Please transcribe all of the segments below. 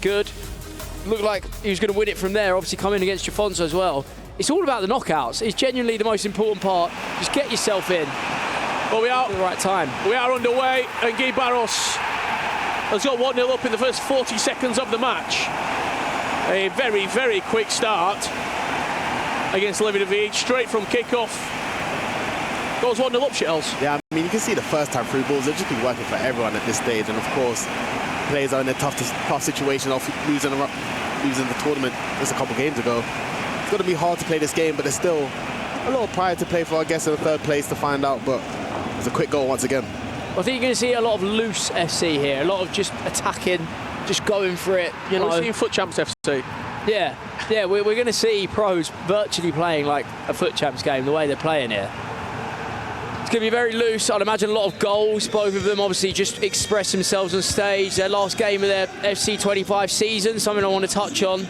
good. Looked like he was going to win it from there, obviously coming against Jafonso as well. It's all about the knockouts. It's genuinely the most important part. Just get yourself in. Well, we are at the right time. We are underway, and GuiBarros has got 1-0 up in the first 40 seconds of the match. A very, very quick start against Levi de Weerd, straight from kickoff. Goes 1-0 up, Shells. Yeah, I mean, you can see the first time through balls, they've just been working for everyone at this stage, and of course, players are in a tough situation of losing the tournament just a couple of games ago. It's going to be hard to play this game, but there's still a lot of pride to play for, I guess, in the third place to find out, but it's a quick goal once again. I think you're going to see a lot of loose FC here, a lot of just attacking, just going for it. You know, we're seeing Foot Champs FC. Yeah, we're going to see pros virtually playing like a Foot Champs game, the way they're playing here. It's going to be very loose. I'd imagine a lot of goals. Both of them obviously just express themselves on stage. Their last game of their FC 25 season, something I want to touch on.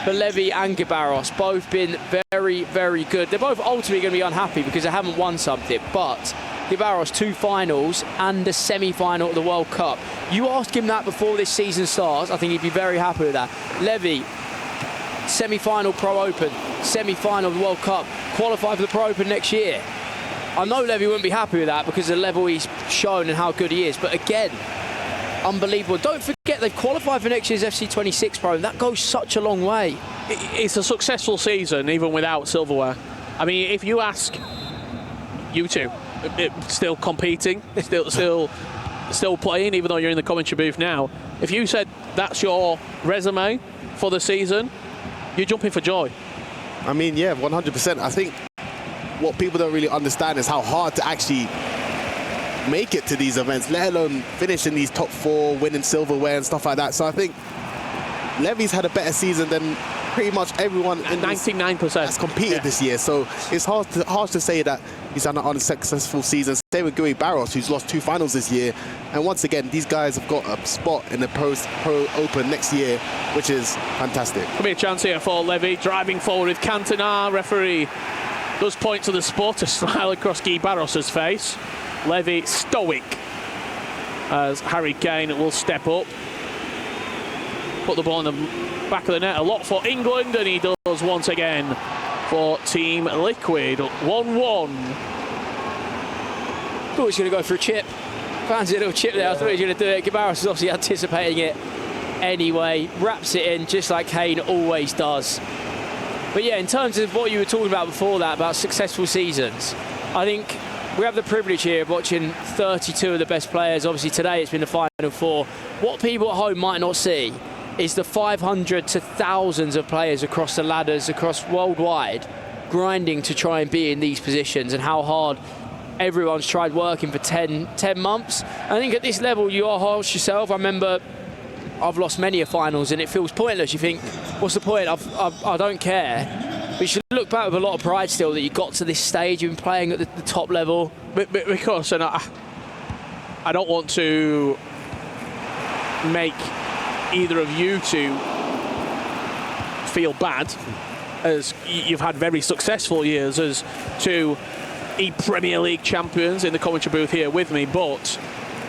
But Levi and GuiBarros, both been very, very good. They're both ultimately going to be unhappy because they haven't won something. But GuiBarros, 2 finals and a semi-final at the World Cup. You ask him that before this season starts, I think he'd be very happy with that. Levi, semi-final Pro Open, semi-final of the World Cup, qualify for the Pro Open next year. I know Levi wouldn't be happy with that because of the level he's shown and how good he is. But again, unbelievable. Don't forget they've qualified for next year's FC 26 Pro, and that goes such a long way. It's a successful season even without silverware. I mean, if you ask you two, still competing, still playing, even though you're in the commentary booth now, if you said that's your resume for the season, you're jumping for joy. I mean, yeah, 100%. I think what people don't really understand is how hard to actually make it to these events, let alone finish in these top 4, winning silverware and stuff like that. So I think Levi's had a better season than pretty much everyone in 99% has competed this year. So it's hard to say that he's had an unsuccessful season. Same with GuiBarros, who's lost 2 finals this year. And once again, these guys have got a spot in the Pro Open next year, which is fantastic. Could be a chance here for Levi, driving forward with Cantona. Referee does point to the spot, a smile across GuiBarros' face. Levi stoic as Harry Kane will step up, put the ball in the back of the net. A lot for England, and he does once again for Team Liquid. 1-1. Thought he was going to go for a chip. Fancy a little chip there. I thought he was going to do it. GuiBarros is obviously anticipating it anyway. Wraps it in just like Kane always does. But yeah, in terms of what you were talking about before that, about successful seasons, I think we have the privilege here of watching 32 of the best players. Obviously today it's been the Final 4. What people at home might not see is the 500 to thousands of players across the ladders, across worldwide, grinding to try and be in these positions, and how hard everyone's tried working for 10 months. I think at this level you are harsh yourself. I remember I've lost many a finals and it feels pointless. You think, what's the point? I don't care. But you should look back with a lot of pride still that you got to this stage. You've been playing at the top level. Because, and I don't want to make either of you two feel bad, as you've had very successful years as 2 Premier League champions in the commentary booth here with me, but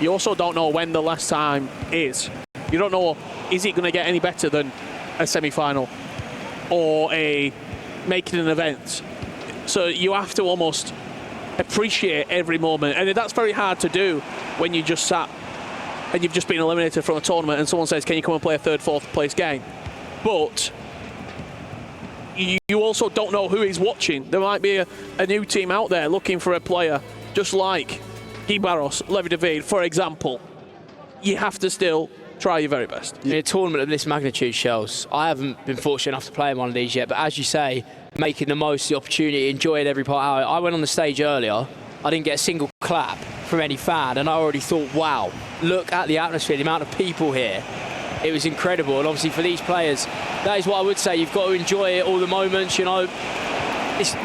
you also don't know when the last time is. You don't know, is it going to get any better than a semi-final or making an event? So you have to almost appreciate every moment, and that's very hard to do when you just sat and you've just been eliminated from a tournament and someone says, can you come and play a 3rd, 4th place game? But you also don't know who is watching. There might be a new team out there looking for a player just like GuiBarros, Levi de Weerd, for example. You have to still try your very best. In a tournament of this magnitude, Shells, I haven't been fortunate enough to play in one of these yet, but as you say, making the most of the opportunity, enjoying every part out. I went on the stage earlier, I didn't get a single clap from any fan, and I already thought, wow, look at the atmosphere, the amount of people here. It was incredible, and obviously for these players, that is what I would say. You've got to enjoy it, all the moments, you know.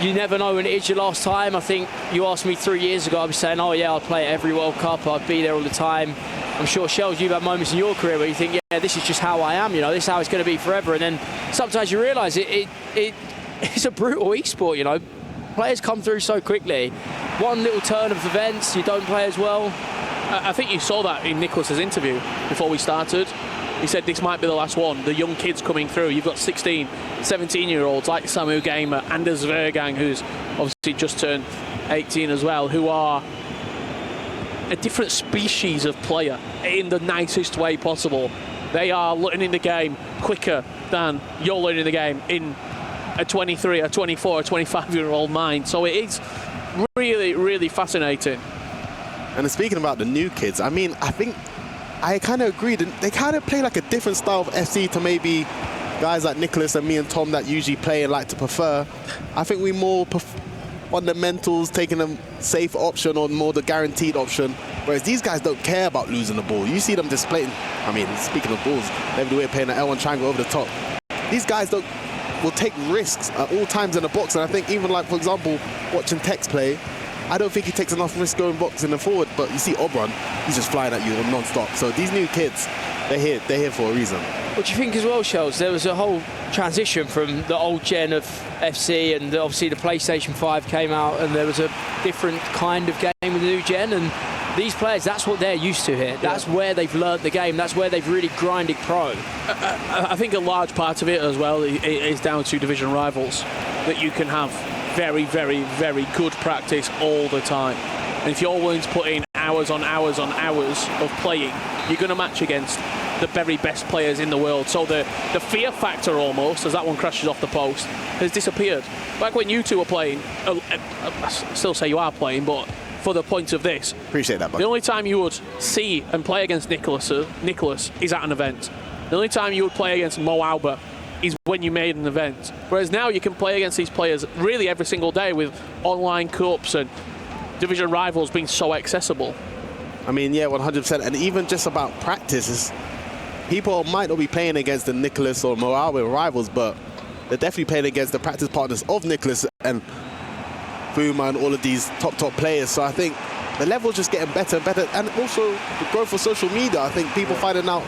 You never know when it is your last time. I think you asked me 3 years ago, I'd be saying, oh yeah, I'll play at every World Cup, I'd be there all the time. I'm sure, Shells, you've had moments in your career where you think, yeah, this is just how I am, you know, this is how it's going to be forever. And then sometimes you realise it's a brutal esport, you know. Players come through so quickly. One little turn of events, you don't play as well. I think you saw that in Nicholas's interview before we started. he said this might be the last one. The young kids coming through. You've got 16, 17-year-olds like Samu Gamer, Anders Vergang, who's obviously just turned 18 as well, who are a different species of player in the nicest way possible. They are learning the game quicker than you're learning the game in a 23, a 24, a 25-year-old mind. So it is really, really fascinating. And speaking about the new kids, I mean, I think I kind of agree. They kind of play like a different style of FC to maybe guys like Nicholas and me and Tom that usually play and like to prefer. I think we more fundamentals, taking a safe option or more the guaranteed option, whereas these guys don't care about losing the ball. You see them just playing, I mean, speaking of balls, Levi de Weerd playing an L1 triangle over the top. These guys will take risks at all times in the box, and I think even like, for example, watching Tex play, I don't think he takes enough risk going boxing and forward, but you see Obron, he's just flying at you non-stop. So these new kids, they're here for a reason. What do you think as well, Shells? There was a whole transition from the old gen of FC, and obviously the PlayStation 5 came out, and there was a different kind of game with the new gen, and these players, that's what they're used to here. That's where they've learnt the game. That's where they've really grinded pro. I think a large part of it as well is down to division rivals, that you can have very, very, very good practice all the time. And if you're willing to put in hours on hours on hours of playing, you're going to match against the very best players in the world. So the fear factor almost, as that one crashes off the post, has disappeared. Back when you two were playing, I still say you are playing, but for the point of this, appreciate that, buddy. The only time you would see and play against Nicholas is at an event. The only time you would play against Mo Albert is when you made an event. Whereas now you can play against these players really every single day with online cups and division rivals being so accessible. I mean, yeah, 100%. And even just about practice, people might not be playing against the Nicholas or Mo Albert rivals, but they're definitely playing against the practice partners of Nicholas and Boomer and all of these top players. So I think the level's just getting better and better. And also the growth of social media. I think people finding out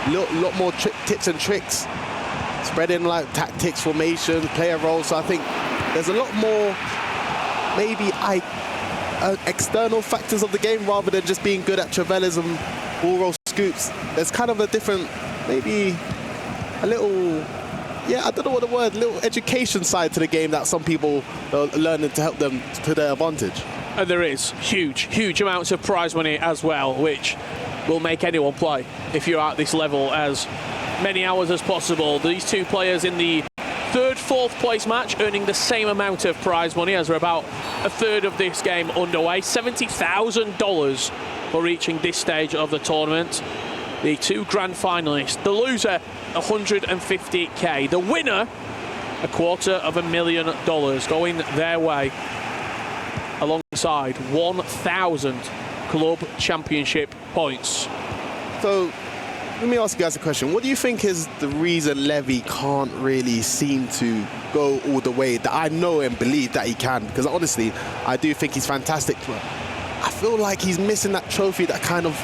a lot more tips and tricks, spreading like tactics, formations, player roles. So I think there's a lot more maybe external factors of the game rather than just being good at travellas and ball roll scoops. There's kind of a different, maybe a little, I don't know what the word, little education side to the game that some people are learning to help them to their advantage. And there is huge amounts of prize money as well, which will make anyone play if you're at this level as many hours as possible. These two players in the third, fourth place match earning the same amount of prize money as we're about a third of this game underway. $70,000 for reaching this stage of the tournament. The two grand finalists, the loser, $150K. The winner, $250,000 going their way, alongside 1,000 club championship points. So let me ask you guys a question. What do you think is the reason Levi can't really seem to go all the way that I know and believe that he can? Because honestly, I do think he's fantastic. But I feel like he's missing that trophy that kind of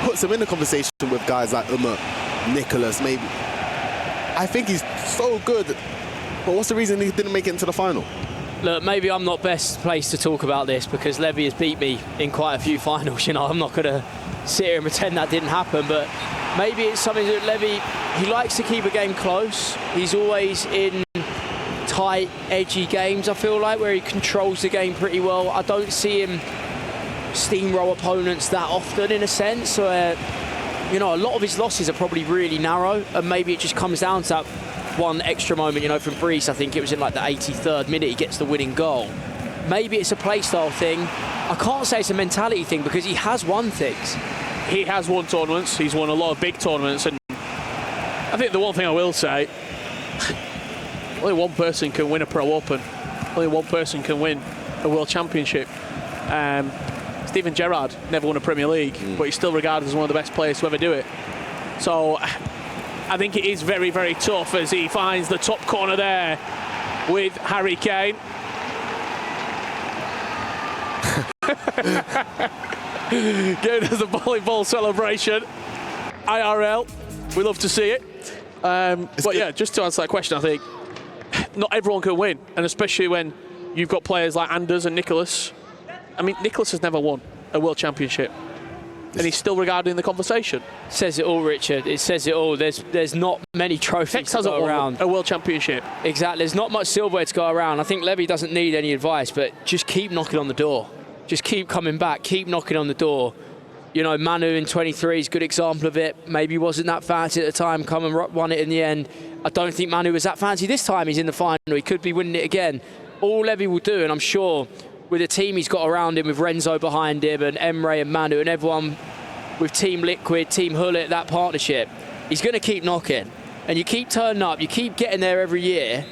puts him in the conversation with guys like Nicholas, maybe. I think he's so good. But what's the reason he didn't make it into the final? Look, maybe I'm not best placed to talk about this because Levi has beat me in quite a few finals. You know, I'm not going to sit here and pretend that didn't happen, but maybe it's something that Levi, he likes to keep a game close. He's always in tight, edgy games, I feel like, where he controls the game pretty well. I don't see him steamroll opponents that often, in a sense, where, you know, a lot of his losses are probably really narrow, and maybe it just comes down to that one extra moment, you know, from Brees. I think it was in like the 83rd minute he gets the winning goal. Maybe it's a play style thing. I can't say it's a mentality thing because he has won things. He has won tournaments. He's won a lot of big tournaments, and I think the one thing I will say, only one person can win a Pro Open. Only one person can win a World Championship. Steven Gerrard never won a Premier League, but he's still regarded as one of the best players to ever do it. So I think it is very, very tough as he finds the top corner there with Harry Kane. Giving us the volleyball celebration. IRL, we love to see it. But yeah, just to answer that question, I think not everyone can win, and especially when you've got players like Anders and Nicholas. I mean, Nicholas has never won a World Championship. And he's still regarded in the conversation. Says it all, Richard. It says it all. There's not many trophies to go around. A World Championship. Exactly. There's not much silverware to go around. I think Levi doesn't need any advice, but just keep knocking on the door. Just keep coming back. Keep knocking on the door. You know, Manu in 23 is a good example of it. Maybe wasn't that fancy at the time, come and won it in the end. I don't think Manu was that fancy this time. He's in the final. He could be winning it again. All Levi will do, and I'm sure with the team he's got around him, with Renzo behind him and Emre and Manu and everyone with Team Liquid, Team Hullet, that partnership, he's going to keep knocking. And you keep turning up, you keep getting there every year,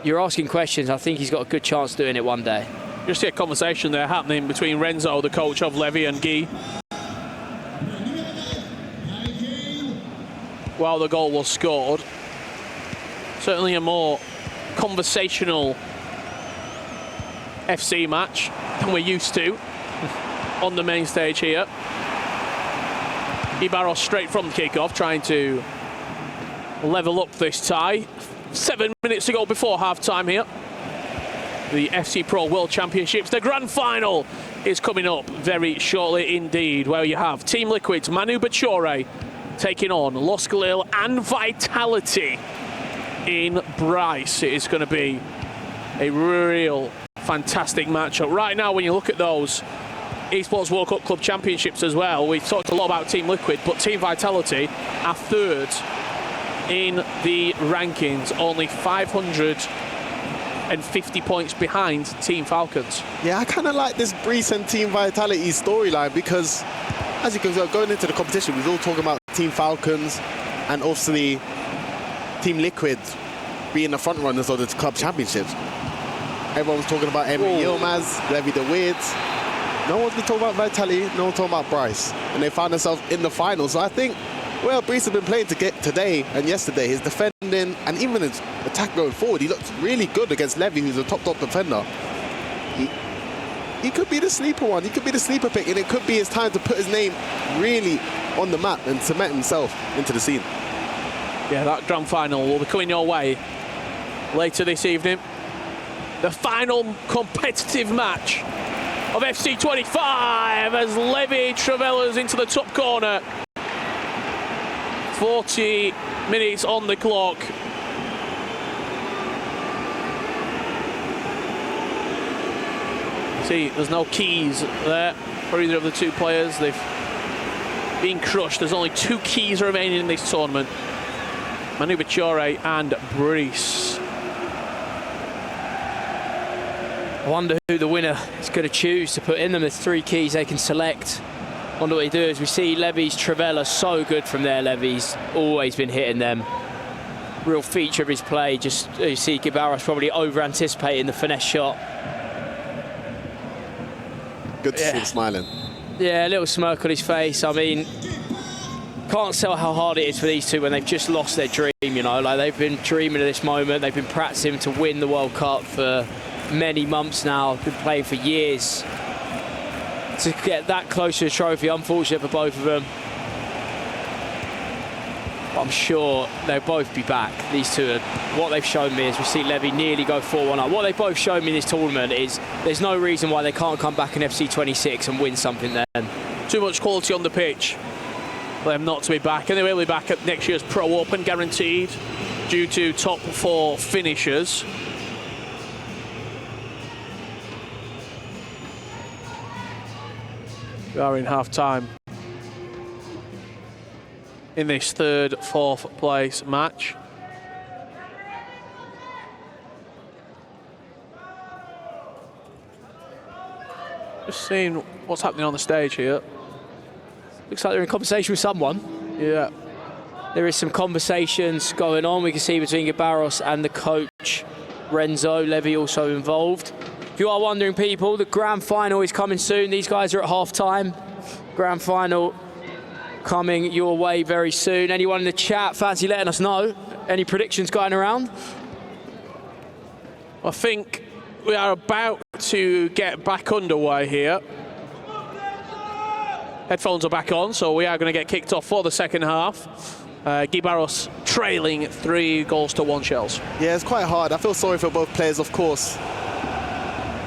you're asking questions. I think he's got a good chance doing it one day. You see a conversation there happening between Renzo, the coach of Levi, and Guy, while the goal was scored. Certainly a more conversational FC match than we're used to on the main stage here. GuiBarros straight from the kickoff, trying to level up this tie. 7 minutes to go before half-time here. The FC Pro World Championships, the grand final is coming up very shortly indeed, where you have Team Liquid's Manu Bachore taking on Los Galil and Vitality in Bryce. It is going to be a real fantastic matchup. Right now, when you look at those Esports World Cup Club Championships as well, we've talked a lot about Team Liquid, but Team Vitality are third in the rankings, only 550 points behind Team Falcons. Yeah, I kind of like this Breeze and Team Vitality storyline because, as you can see, going into the competition, we was all talking about Team Falcons and obviously Team Liquid being the front runners of the club championships. Everyone was talking about Emery Yilmaz, Levi de Weerd. No one's been talking about Vitality, no one's talking about Bryce. And they found themselves in the final. So I think, well, Breeze has been playing to get today and yesterday. His defending and even his attack going forward, he looked really good against Levi, who's a top defender. He could be the sleeper one. He could be the sleeper pick, and it could be his time to put his name really on the map and cement himself into the scene. Yeah, that grand final will be coming your way later this evening. The final competitive match of FC 25 as Levi travelers into the top corner. 40 minutes on the clock. See, there's no keys there for either of the two players. They've been crushed. There's only 2 keys remaining in this tournament. Manu Bachore and Breeze. I wonder who the winner is going to choose to put in them. There's 3 keys they can select. Wonder what they do. As we see Levi's Travella so good from there. Levi's always been hitting them. Real feature of his play. Just you see GuiBarros probably over-anticipating the finesse shot. Good to see him smiling. Yeah, a little smirk on his face. I mean, can't sell how hard it is for these two when they've just lost their dream, you know. Like, they've been dreaming of this moment. They've been practicing to win the World Cup for many months now. Been playing for years. To get that close to the trophy, unfortunate for both of them. But I'm sure they'll both be back. These two, what they've shown me is we see Levi nearly go 4-1 up. What they've both shown me in this tournament is there's no reason why they can't come back in FC 26 and win something then. Too much quality on the pitch for them not to be back, and they will be back at next year's Pro Open, guaranteed, due to top 4 finishers. We are in half-time in this 3rd, 4th place match. Just seeing what's happening on the stage here. Looks like they're in conversation with someone. Yeah. There is some conversations going on. We can see between GuiBarros and the coach, Renzo. Levi also involved. If you are wondering, people, the grand final is coming soon. These guys are at half-time. Grand final coming your way very soon. Anyone in the chat fancy letting us know? Any predictions going around? I think we are about to get back underway here. Headphones are back on, so we are going to get kicked off for the second half. GuiBarros trailing 3-1 shells. Yeah, it's quite hard. I feel sorry for both players, of course.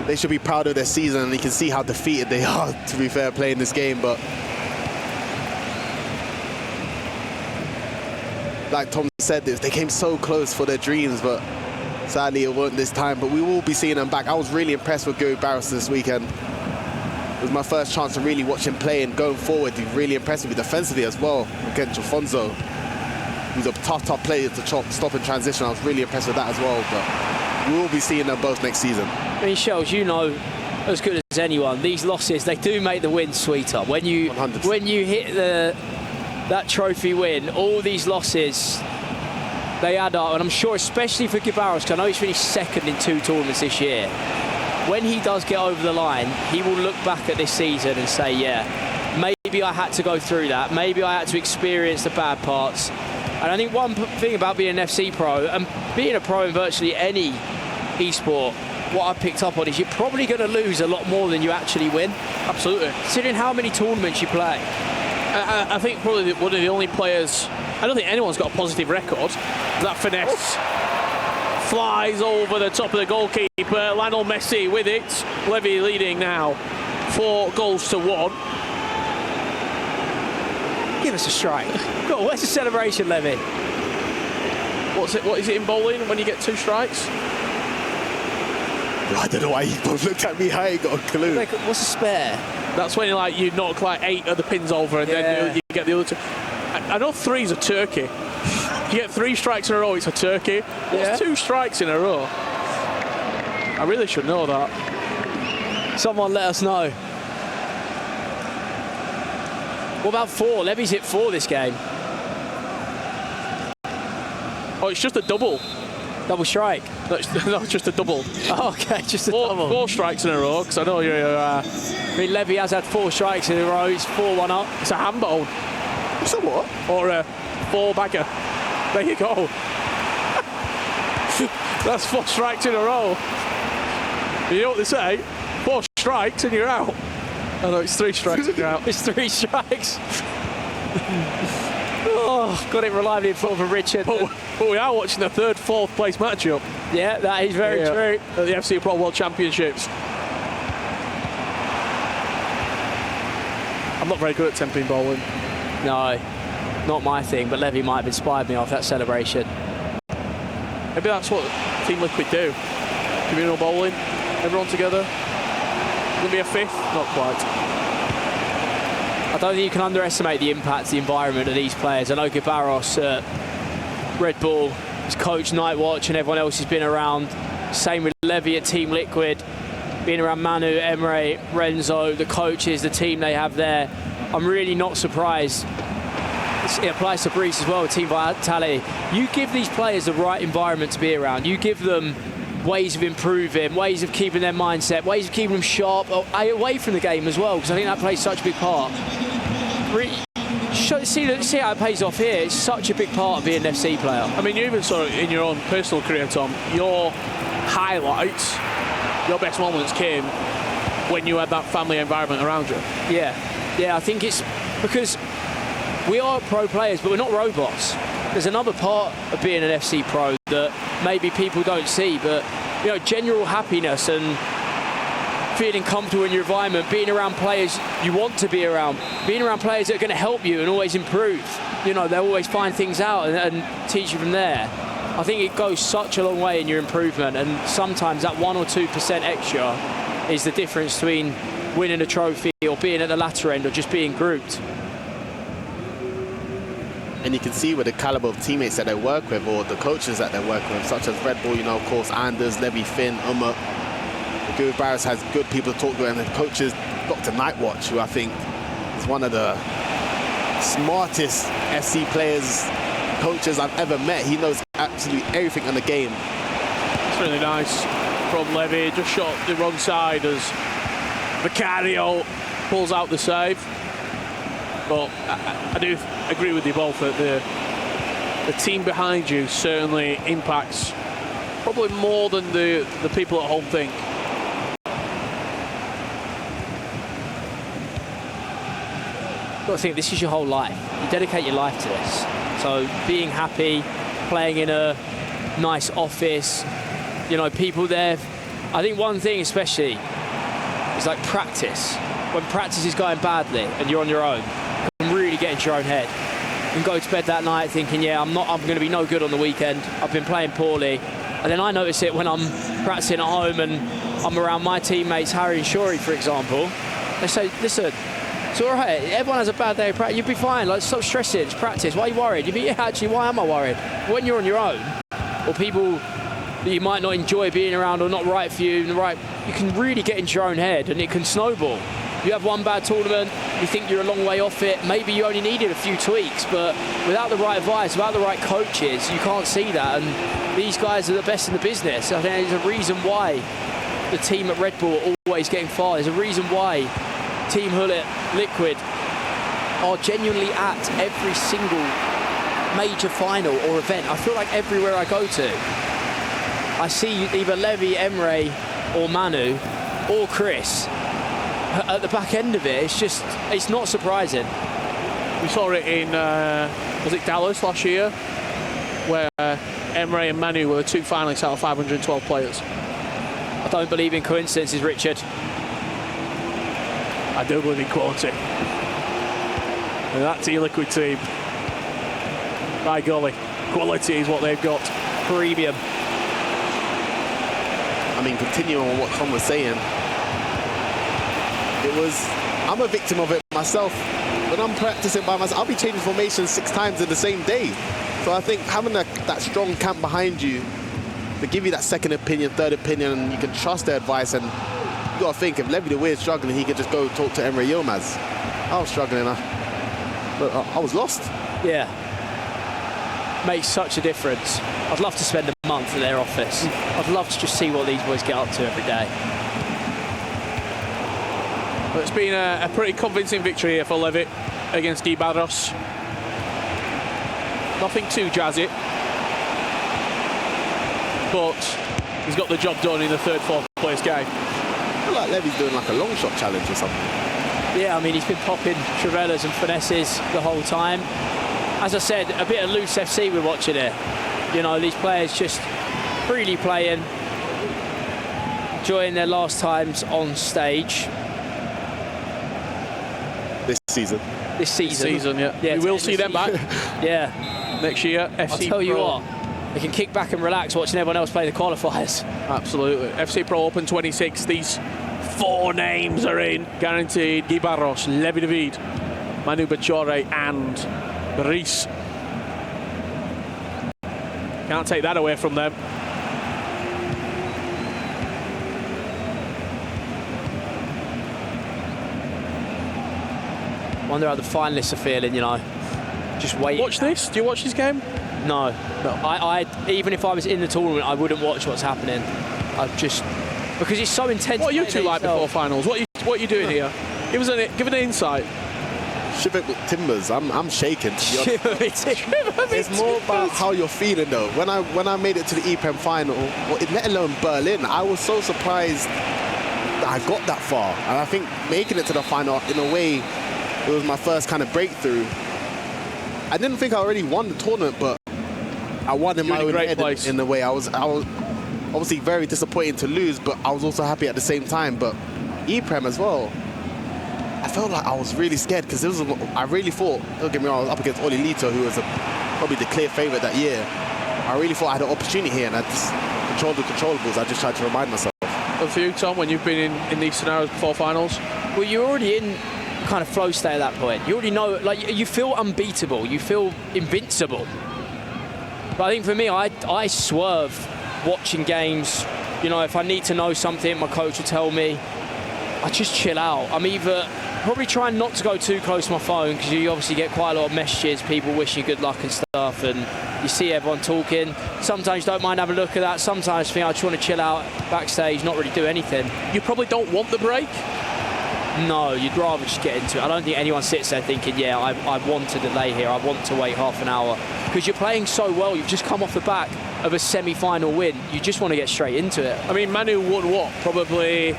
They should be proud of their season, and you can see how defeated they are, to be fair, playing this game. But like Tom said, they came so close for their dreams, but sadly it weren't this time. But we will be seeing them back. I was really impressed with GuiBarros this weekend. It was my first chance to really watch him play, and going forward, he really impressed me defensively as well against Alfonso. He's a tough player to stop in transition. I was really impressed with that as well. But we will be seeing them both next season. I mean, Shells, you know as good as anyone, these losses, they do make the win sweeter. When you 100%. Hit that trophy win, all these losses, they add up. And I'm sure, especially for GuiBarros, because I know he's finished second in 2 tournaments this year, when he does get over the line, he will look back at this season and say, yeah, maybe I had to go through that. Maybe I had to experience the bad parts. And I think one thing about being an FC pro, and being a pro in virtually any esport, what I picked up on is you're probably going to lose a lot more than you actually win. Absolutely. Considering how many tournaments you play. I think probably one of the only players, I don't think anyone's got a positive record. That finesse flies over the top of the goalkeeper. Lionel Messi with it. Levi leading now 4-1. Give us a strike. Go on, where's the celebration, Levi? What is it in bowling when you get 2 strikes? I don't know why you both looked at me. I ain't got a clue. Like, what's a spare? That's when you knock like 8 of the pins over, and then you get the other 2. I know 3's a turkey. You get 3 strikes in a row, it's a turkey. What's 2 strikes in a row? I really should know that. Someone let us know. What about 4? Levy's hit 4 this game. Oh, it's just a double. Double strike? No, it's just a double. Oh, okay, just a double. 4 strikes in a row, because I know you're... I mean, Levi has had 4 strikes in a row. He's 4-1 up. It's a handball. It's a what? Or a 4-bagger. There you go. That's 4 strikes in a row. You know what they say? 4 strikes and you're out. Oh no, it's 3 strikes and you're out. It's 3 strikes. Oh, got it reliably in front of Richard. But we are watching the 3rd, 4th place matchup. Yeah, that is very true. At the Esports World Championships. I'm not very good at 10-pin bowling. No, not my thing, but Levi might have inspired me off that celebration. Maybe that's what Team Liquid do. Communal bowling, everyone together. Going to be a 5th? Not quite. I don't think you can underestimate the impact, the environment of these players. I know GuiBarros Red Bull, his coach Nightwatch, and everyone else has been around. Same with Levi at Team Liquid, being around Manu, Emre, Renzo, the coaches, the team they have there. I'm really not surprised. It applies to Breeze as well, Team Vitality. You give these players the right environment to be around. You give them ways of improving, ways of keeping their mindset, ways of keeping them sharp, away from the game as well, because I think that plays such a big part. Really, see how it pays off here. It's such a big part of being an FC player. I mean, you even saw it in your own personal career, Tom. Your highlights, your best moments came when you had that family environment around you. Yeah, I think it's because we are pro players, but we're not robots. There's another part of being an FC pro that maybe people don't see, but general happiness and feeling comfortable in your environment, being around players you want to be around, being around players that are going to help you and always improve. They'll always find things out and teach you from there. I think it goes such a long way in your improvement, and sometimes that 1 or 2% extra is the difference between winning a trophy or being at the latter end or just being grouped. And you can see with the caliber of teammates that they work with, or the coaches that they work with, such as Red Bull, of course, Anders, Levi, Finn, Umar. GuiBarros has good people to talk to, and the coaches, Dr. Nightwatch, who I think is one of the smartest FC players, coaches I've ever met. He knows absolutely everything on the game. It's really nice from Levi. Just shot the wrong side as Vicario pulls out the save. But I do agree with you both that the team behind you certainly impacts probably more than the people at home think. I think this is your whole life. You dedicate your life to this. So being happy, playing in a nice office, people there. I think one thing especially is like practice. When practice is going badly and you're on your own, you can really get into your own head. and go to bed that night thinking, yeah, I'm going to be no good on the weekend. I've been playing poorly. And then I notice it when I'm practicing at home and I'm around my teammates, Harry and Shori, for example. They say, listen, it's all right. Everyone has a bad day of practice. You'll be fine. Like, stop stressing. It's practice. Why are you worried? You'd be, yeah, actually, why am I worried? When you're on your own, or people that you might not enjoy being around or not right for you, you can really get into your own head and it can snowball. You have one bad tournament, you think you're a long way off it, maybe you only needed a few tweaks, but without the right advice, without the right coaches, you can't see that. And these guys are the best in the business. I think there's a reason why the team at Red Bull are always getting far. There's a reason why Team Hullet, Liquid are genuinely at every single major final or event. I feel like everywhere I go to, I see either Levi, Emre, or Manu, or Chris at the back end of it. It's not surprising. We saw it in, was it Dallas last year, where Emre and Manu were the two finalists out of 512 players. I don't believe in coincidences, Richard. I do believe in quality. And that Liquid team, by golly, quality is what they've got. Premium. I mean, continuing on what Tom was saying, I'm a victim of it myself. When I'm practicing by myself, I'll be changing formations 6 times in the same day. So I think having that strong camp behind you to give you that second opinion, third opinion, and you can trust their advice. And you got to think, if Levi de Weerd's struggling, he could just go talk to Emre Yilmaz. I was struggling. I was lost. Yeah. Makes such a difference. I'd love to spend a month in their office. I'd love to just see what these boys get up to every day. Well, it's been a pretty convincing victory here for Levi against GuiBarros. Nothing too jazzy, but he's got the job done in the third, fourth place game. I feel like Levi's doing like a long shot challenge or something. Yeah, I mean, he's been popping Trivellas and finesses the whole time. As I said, a bit of loose FC we're watching here. You know, these players just freely playing, enjoying their last times on stage. This season. This season, yeah. We will see them back. Yeah. Next year, FC I'll tell you Pro. what, they can kick back and relax watching everyone else play the qualifiers. Absolutely. FC Pro Open 26, these 4 names are in, guaranteed. GuiBarros, Levi de Weerd, Manu Bachore and Reese. Can't take that away from them. Wonder how the finalists are feeling, you know. Just wait. Watch this? Do you watch this game? No. I even if I was in the tournament, I wouldn't watch what's happening. Because it's so intense. What are you two like before finals? What are you doing here? Give an insight. Shiver with timbers. I'm shaking. It's more about how you're feeling though. When I made it to the EPREM final, let alone Berlin, I was so surprised that I got that far. And I think making it to the final, in a way, it was my first kind of breakthrough. I didn't think I already won the tournament, but I won in my own head in a way. I was obviously very disappointed to lose, but I was also happy at the same time. But EPREM as well, I felt like I was really scared because I really thought, don't get me wrong, I was up against Oli Lito, who was probably the clear favourite that year. I really thought I had an opportunity here, and I just controlled the controllables. I just tried to remind myself. And for you, Tom, when you've been in these scenarios before finals? Well, you're already in kind of flow state at that point. You already know, like, you feel unbeatable, you feel invincible. But I think for me, I swerve watching games. You know, if I need to know something, my coach will tell me. I just chill out. I'm either probably trying not to go too close to my phone, because you obviously get quite a lot of messages, people wishing you good luck and stuff, and you see everyone talking. Sometimes you don't mind having a look at that. Sometimes I think I just want to chill out backstage, not really do anything. You probably don't want the break? No, you'd rather just get into it. I don't think anyone sits there thinking, yeah, I want to delay here, I want to wait half an hour. Because you're playing so well, you've just come off the back of a semi-final win. You just want to get straight into it. I mean, Manu won what? Probably,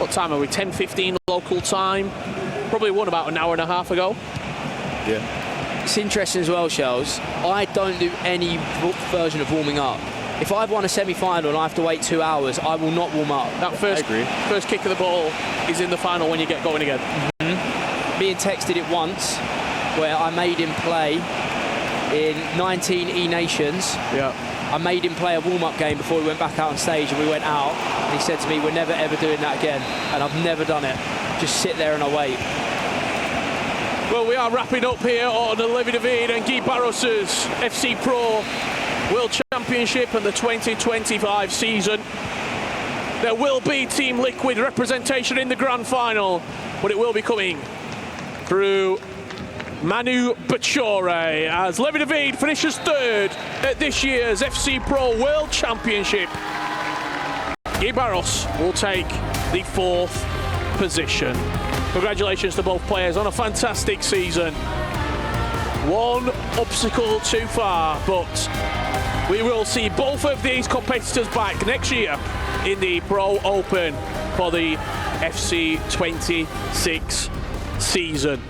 what time are we? 10:15 local time? Probably won about an hour and a half ago. Yeah. It's interesting as well, Shells. I don't do any version of warming up. If I've won a semi-final and I have to wait 2 hours, I will not warm up. That first kick of the ball is in the final when you get going again. Being texted it once, where I made him play in 19 E-Nations. Yeah. I made him play a warm-up game before we went back out on stage, and we went out, and he said to me, we're never ever doing that again, and I've never done it. Just sit there and I wait. Well, we are wrapping up here on the Levi de Weerd and GuiBarros' FC Pro World Championship and the 2025 season. There will be Team Liquid representation in the grand final, but it will be coming through Manu Bachore as Levi de Weerd finishes third at this year's FC Pro World Championship. GuiBarros will take the fourth position. Congratulations to both players on a fantastic season. One obstacle too far, but we will see both of these competitors back next year in the Pro Open for the FC 26 season.